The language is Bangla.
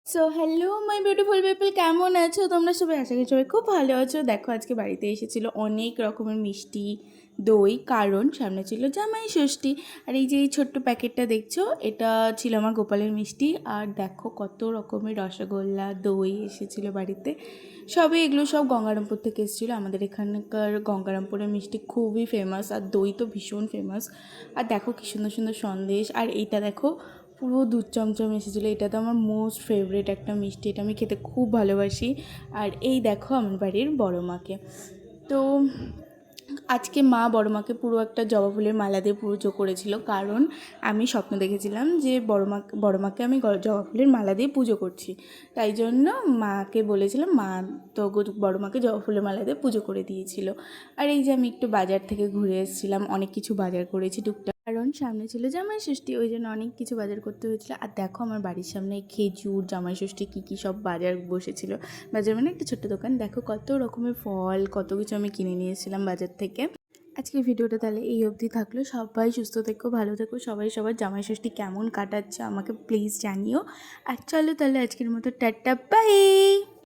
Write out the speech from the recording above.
So hello my beautiful people, কেমন আছো তোমরা সবাই? আশা করি সবাই খুব ভালো আছো। দেখো আজকে বাড়িতে এসেছিলো অনেক রকমের মিষ্টি, দই, কারণ সামনে ছিল জামাই ষষ্ঠী। আর এই যে এই ছোট্ট প্যাকেটটা দেখছো, এটা ছিল আমার গোপালের মিষ্টি। আর দেখো কত রকমের রসগোল্লা, দই এসেছিলো বাড়িতে। সবই এগুলো সব গঙ্গারামপুর থেকে এসেছিলো। আমাদের এখানকার গঙ্গারামপুরের মিষ্টি খুবই ফেমাস, আর দই তো ভীষণ ফেমাস। আর দেখো কী সুন্দর সুন্দর সন্দেশ। আর এইটা দেখো পুরো দুধ চমচম এসেছিলো। এটা তো আমার মোস্ট ফেভারিট একটা মিষ্টি, এটা আমি খেতে খুব ভালোবাসি। আর এই দেখো আমার বাড়ির বড় মাকে। তো আজকে মা বড় মাকে পুরো একটা জবা ফুলের মালা দিয়ে পুজো করেছিল, কারণ আমি স্বপ্ন দেখেছিলাম যে বড় মাকে আমি জবা ফুলের মালা দিয়ে পুজো করছি। তাই জন্য মাকে বলেছিলাম, মা তো বড় মাকে জবা ফুলের মালা দিয়ে পুজো করে দিয়েছিল। আর এই যে আমি একটু বাজার থেকে ঘুরে এসেছিলাম, অনেক কিছু বাজার করেছি টুকটাক, কারণ সামনে ছিল জামাই ষষ্ঠী, ওই জন্য অনেক কিছু বাজার করতে হয়েছিল। আর দেখো আমার বাড়ির সামনে খেজুর, জামাই ষষ্ঠী কী কী সব বাজার বসেছিল। বাজার মানে একটা ছোট্ট দোকান, দেখো কত রকমের ফল, কত কিছু আমি কিনে নিয়েছিলাম বাজার থেকে। আজকের ভিডিওটা তাহলে এই অবধি থাকলো। সবাই সুস্থ থেকো, ভালো থেকো, সবাই সবার জামাই ষষ্ঠী কেমন কাটাচ্ছে আমাকে প্লিজ জানিও। আর চলো তাহলে আজকের মতো টাটা, বাই।